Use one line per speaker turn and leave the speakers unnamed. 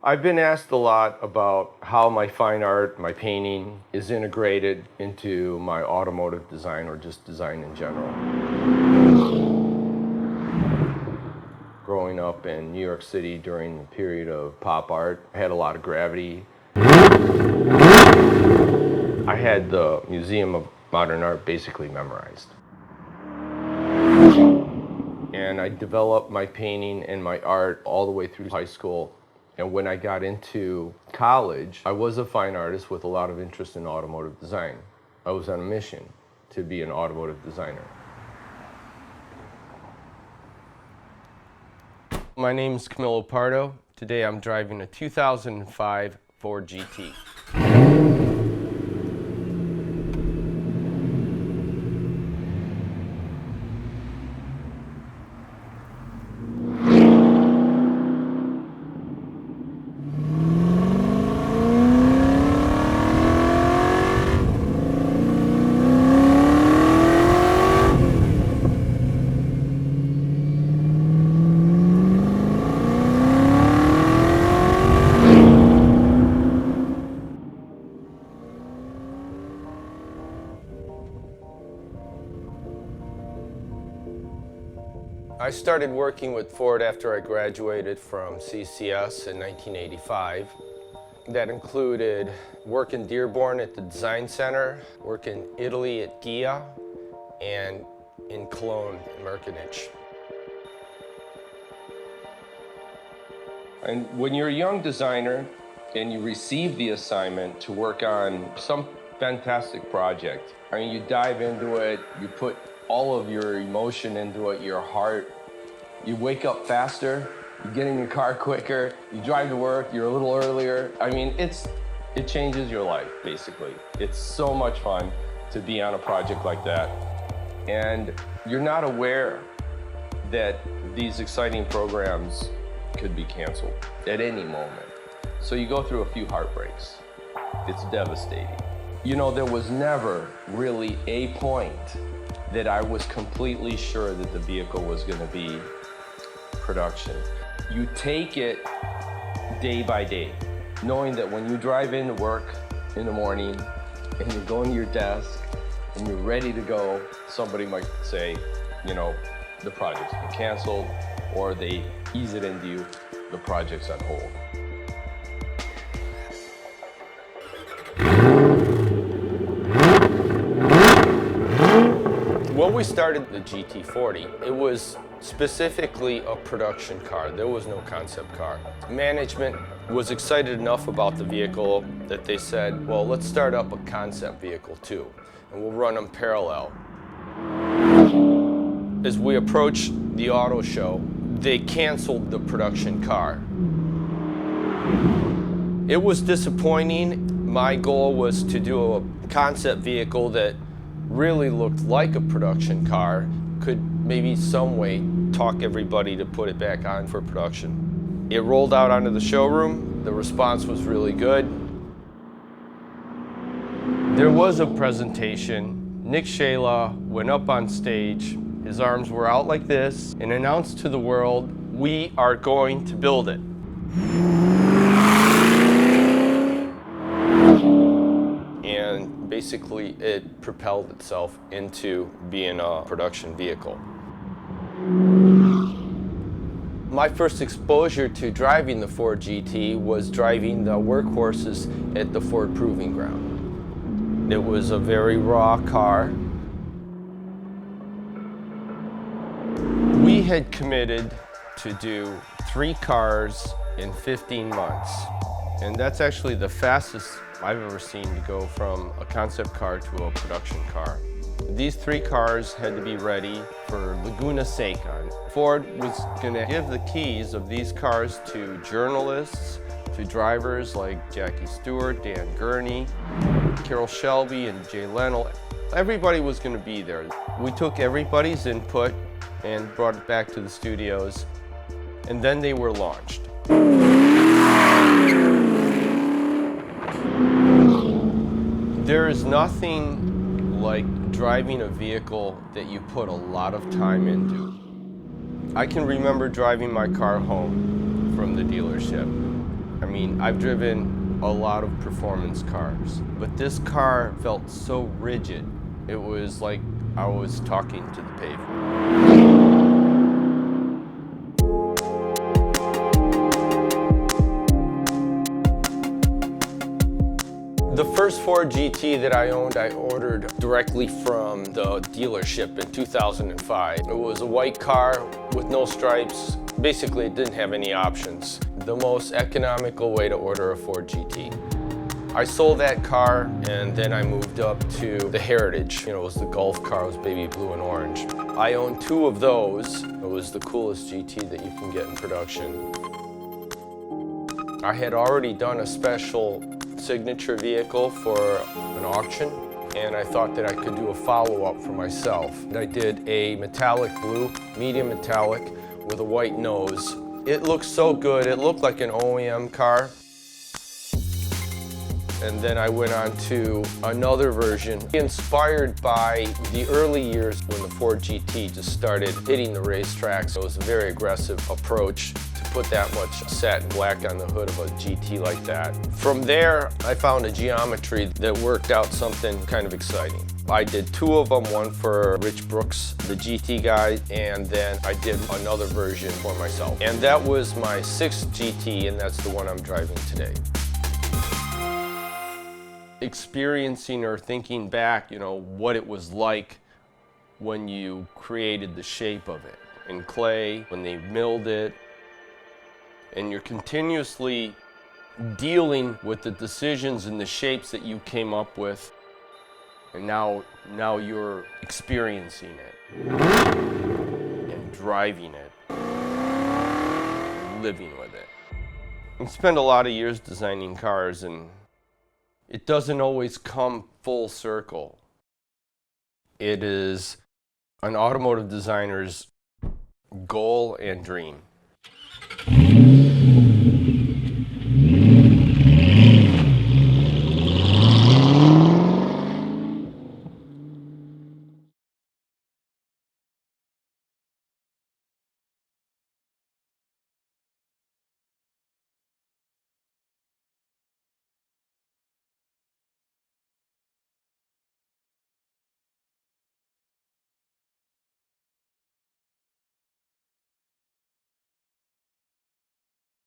I've been asked a lot about how my fine art, my painting, is integrated into my automotive design or just design in general. Growing up in New York City during the period of pop art, I had a lot of gravity. I had the Museum of Modern Art basically memorized. And I developed my painting and my art all the way through high school. And when I got into college, I was a fine artist with a lot of interest in automotive design. I was on a mission to be an automotive designer. My name is Camilo Pardo. Today I'm driving a 2005 Ford GT. I started working with Ford after I graduated from CCS in 1985. That included work in Dearborn at the Design Center, work in Italy at Ghia, and in Cologne at Merkenich. And when you're a young designer and you receive the assignment to work on some fantastic project, I mean, you dive into it, you put all of your emotion into it, your heart. You wake up faster, you get in your car quicker, you drive to work, you're a little earlier. I mean, it changes your life, basically. It's so much fun to be on a project like that. And you're not aware that these exciting programs could be canceled at any moment. So you go through a few heartbreaks. It's devastating. You know, there was never really a point that I was completely sure that the vehicle was going to be production. You take it day by day, knowing that when you drive into work in the morning and you go into your desk and you're ready to go, somebody might say, you know, the project's been canceled, or they ease it into you, the project's on hold. When we started the GT40, it was specifically a production car. There was no concept car. Management was excited enough about the vehicle that they said, well, let's start up a concept vehicle too, and we'll run them parallel. As we approached the auto show, they canceled the production car. It was disappointing. My goal was to do a concept vehicle that really looked like a production car, could maybe some way talk everybody to put it back on for production. It rolled out onto the showroom. The response was really good. There was a presentation. Nick Shayla went up on stage. His arms were out like this and announced to the world, we are going to build it. And basically it propelled itself into being a production vehicle. My first exposure to driving the Ford GT was driving the workhorses at the Ford Proving Ground. It was a very raw car. We had committed to do 3 cars in 15 months. And that's actually the fastest I've ever seen to go from a concept car to a production car. These 3 cars had to be ready for Laguna Seca. Ford was going to give the keys of these cars to journalists, to drivers like Jackie Stewart, Dan Gurney, Carroll Shelby, and Jay Leno. Everybody was going to be there. We took everybody's input and brought it back to the studios, and then they were launched. There is nothing like driving a vehicle that you put a lot of time into. I can remember driving my car home from the dealership. I mean, I've driven a lot of performance cars, but this car felt so rigid. It was like I was talking to the pavement. The first Ford GT that I owned, I ordered directly from the dealership in 2005. It was a white car with no stripes. Basically, it didn't have any options. The most economical way to order a Ford GT. I sold that car and then I moved up to the Heritage. You know, it was the Golf car, it was baby blue and orange. I owned 2 of those. It was the coolest GT that you can get in production. I had already done a special signature vehicle for an auction, and I thought that I could do a follow-up for myself. I did a metallic blue, medium metallic, with a white nose. It looked so good, it looked like an OEM car. And then I went on to another version, inspired by the early years when the Ford GT just started hitting the racetracks. It was a very aggressive approach to put that much satin black on the hood of a GT like that. From there, I found a geometry that worked out something kind of exciting. I did 2 of them, one for Rich Brooks, the GT guy, and then I did another version for myself. And that was my 6th GT, and that's the one I'm driving today. Experiencing or thinking back, you know, what it was like when you created the shape of it in clay, when they milled it, and you're continuously dealing with the decisions and the shapes that you came up with, and now you're experiencing it and driving it, and living with it. I spent a lot of years designing cars, and it doesn't always come full circle. It is an automotive designer's goal and dream.